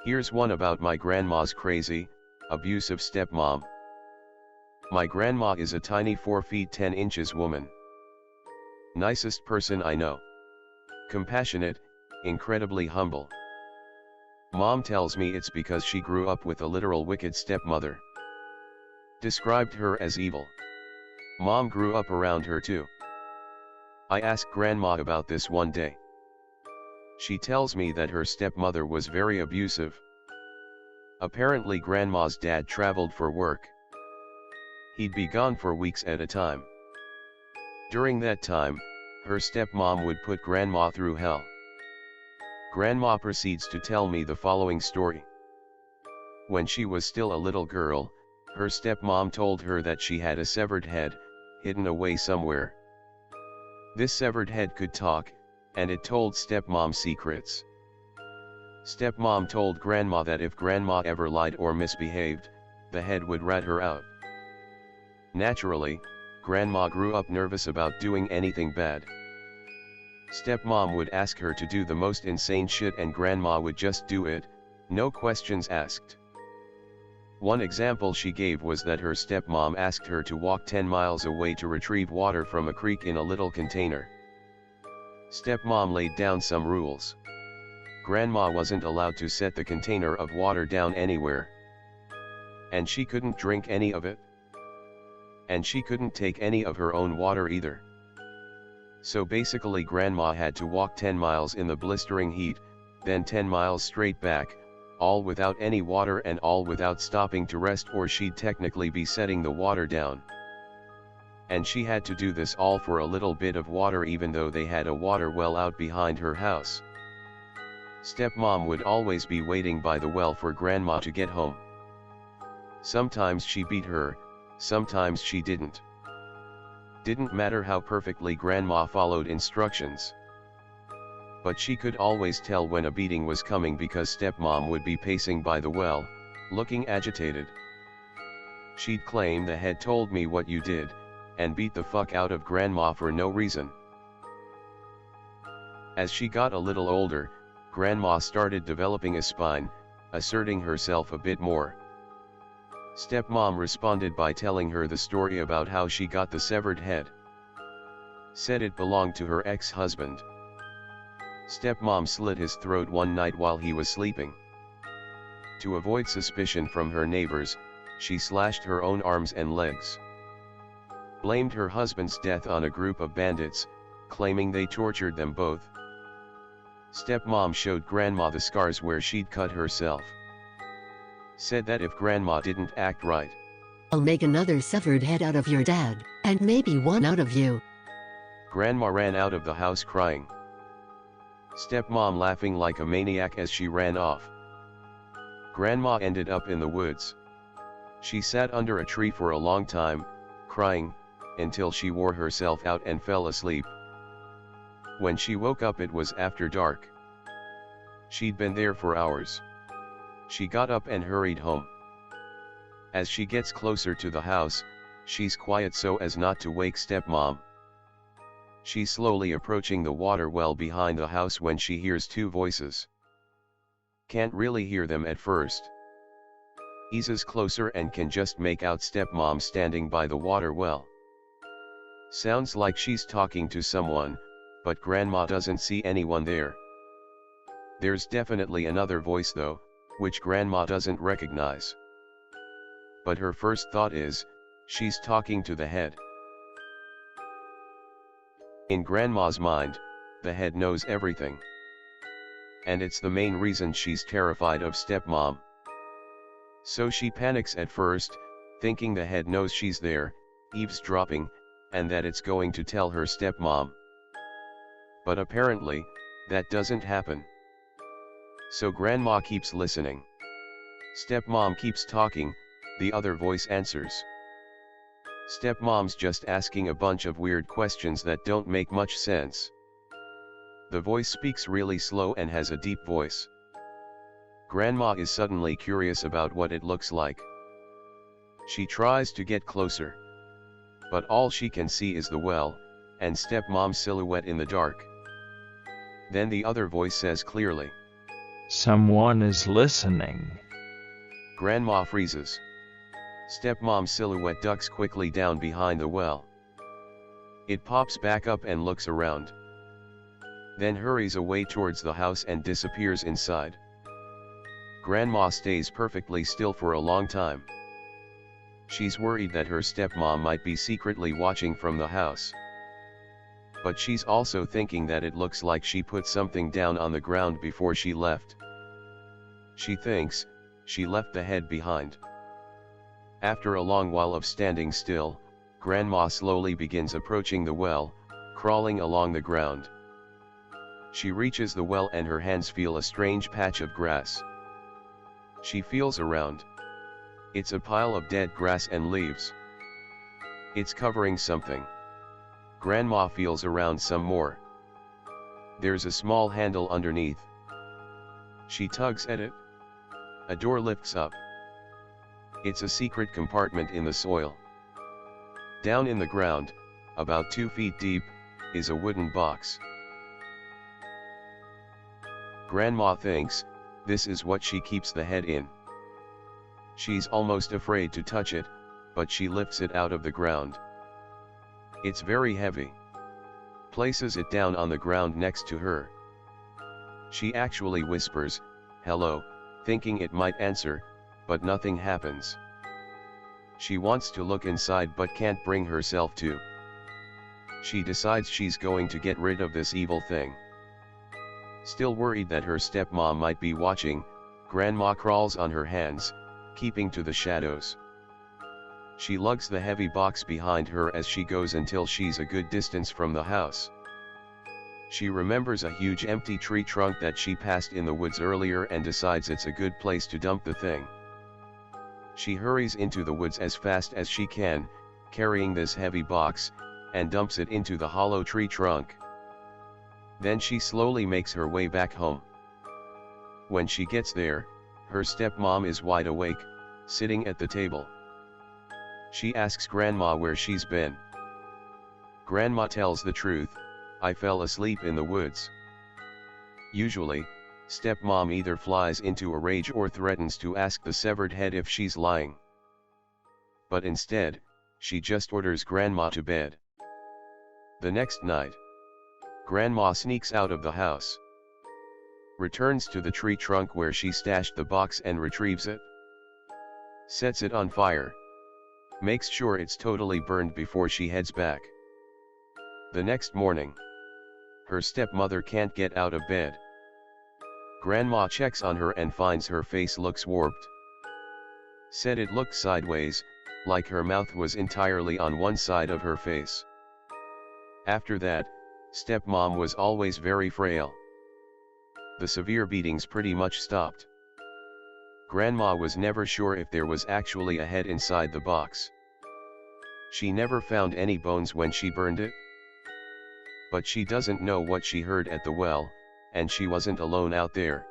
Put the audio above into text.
Here's one about my grandma's crazy, abusive stepmom. My grandma is a tiny 4 feet 10 inches woman. Nicest person I know. Compassionate, incredibly humble. Mom tells me it's because she grew up with a literal wicked stepmother. Described her as evil. Mom grew up around her too. I asked grandma about this one day. She tells me that her stepmother was very abusive. Apparently grandma's dad traveled for work. He'd be gone for weeks at a time. During that time, her stepmom would put grandma through hell. Grandma proceeds to tell me the following story. When she was still a little girl, her stepmom told her that she had a severed head, hidden away somewhere. This severed head could talk, and it told stepmom secrets. Stepmom told grandma that if grandma ever lied or misbehaved, the head would rat her out. Naturally, grandma grew up nervous about doing anything bad. Stepmom would ask her to do the most insane shit and grandma would just do it, no questions asked. One example she gave was that her stepmom asked her to walk 10 miles away to retrieve water from a creek in a little container. Stepmom laid down some rules. Grandma wasn't allowed to set the container of water down anywhere. And she couldn't drink any of it. And she couldn't take any of her own water either. So basically grandma had to walk 10 miles in the blistering heat, then 10 miles straight back, all without any water and all without stopping to rest or she'd technically be setting the water down. And she had to do this all for a little bit of water even though they had a water well out behind her house. Stepmom would always be waiting by the well for grandma to get home. Sometimes she beat her, sometimes she didn't. Didn't matter how perfectly grandma followed instructions. But she could always tell when a beating was coming because stepmom would be pacing by the well, looking agitated. She'd claim the head told me what you did, and beat the fuck out of grandma for no reason. As she got a little older, grandma started developing a spine, asserting herself a bit more. Stepmom responded by telling her the story about how she got the severed head. Said it belonged to her ex-husband. Stepmom slit his throat one night while he was sleeping. To avoid suspicion from her neighbors, she slashed her own arms and legs. Blamed her husband's death on a group of bandits, claiming they tortured them both. Stepmom showed grandma the scars where she'd cut herself. Said that if grandma didn't act right, I'll make another severed head out of your dad, and maybe one out of you. Grandma ran out of the house crying. Stepmom laughing like a maniac as she ran off. Grandma ended up in the woods. She sat under a tree for a long time, crying, until she wore herself out and fell asleep. When she woke up it was after dark. She'd been there for hours. She got up and hurried home. As she gets closer to the house, she's quiet so as not to wake stepmom. She's slowly approaching the water well behind the house when she hears two voices. Can't really hear them at first. Eases closer and can just make out stepmom standing by the water well. Sounds like she's talking to someone, but grandma doesn't see anyone there. There's definitely another voice though, which grandma doesn't recognize. But her first thought is, she's talking to the head. In grandma's mind, the head knows everything. And it's the main reason she's terrified of stepmom. So she panics at first, thinking the head knows she's there, eavesdropping, and that it's going to tell her stepmom. But apparently, that doesn't happen. So grandma keeps listening. Stepmom keeps talking, the other voice answers. Stepmom's just asking a bunch of weird questions that don't make much sense. The voice speaks really slow and has a deep voice. Grandma is suddenly curious about what it looks like. She tries to get closer. But all she can see is the well, and stepmom's silhouette in the dark. Then the other voice says clearly, Someone is listening. Grandma freezes. Stepmom's silhouette ducks quickly down behind the well. It pops back up and looks around. Then hurries away towards the house and disappears inside. Grandma stays perfectly still for a long time. She's worried that her stepmom might be secretly watching from the house. But she's also thinking that it looks like she put something down on the ground before she left. She thinks she left the head behind. After a long while of standing still, Grandma slowly begins approaching the well, crawling along the ground. She reaches the well and her hands feel a strange patch of grass. She feels around. It's a pile of dead grass and leaves. It's covering something. Grandma feels around some more. There's a small handle underneath. She tugs at it. A door lifts up. It's a secret compartment in the soil. Down in the ground, about 2 feet deep, is a wooden box. Grandma thinks this is what she keeps the head in. She's almost afraid to touch it, but she lifts it out of the ground. It's very heavy. Places it down on the ground next to her. She actually whispers, "Hello," thinking it might answer, but nothing happens. She wants to look inside but can't bring herself to. She decides she's going to get rid of this evil thing. Still worried that her stepmom might be watching, Grandma crawls on her hands, keeping to the shadows. She lugs the heavy box behind her as she goes until she's a good distance from the house. She remembers a huge empty tree trunk that she passed in the woods earlier and decides it's a good place to dump the thing. She hurries into the woods as fast as she can, carrying this heavy box, and dumps it into the hollow tree trunk. Then she slowly makes her way back home. When she gets there, her stepmom is wide awake, sitting at the table. She asks Grandma where she's been. Grandma tells the truth, "I fell asleep in the woods." Usually, stepmom either flies into a rage or threatens to ask the severed head if she's lying. But instead, she just orders Grandma to bed. The next night, Grandma sneaks out of the house. Returns to the tree trunk where she stashed the box and retrieves it. Sets it on fire. Makes sure it's totally burned before she heads back. The next morning, her stepmother can't get out of bed. Grandma checks on her and finds her face looks warped. Said it looked sideways, like her mouth was entirely on one side of her face. After that, stepmom was always very frail. The severe beatings pretty much stopped. Grandma was never sure if there was actually a head inside the box. She never found any bones when she burned it. But she doesn't know what she heard at the well, and she wasn't alone out there.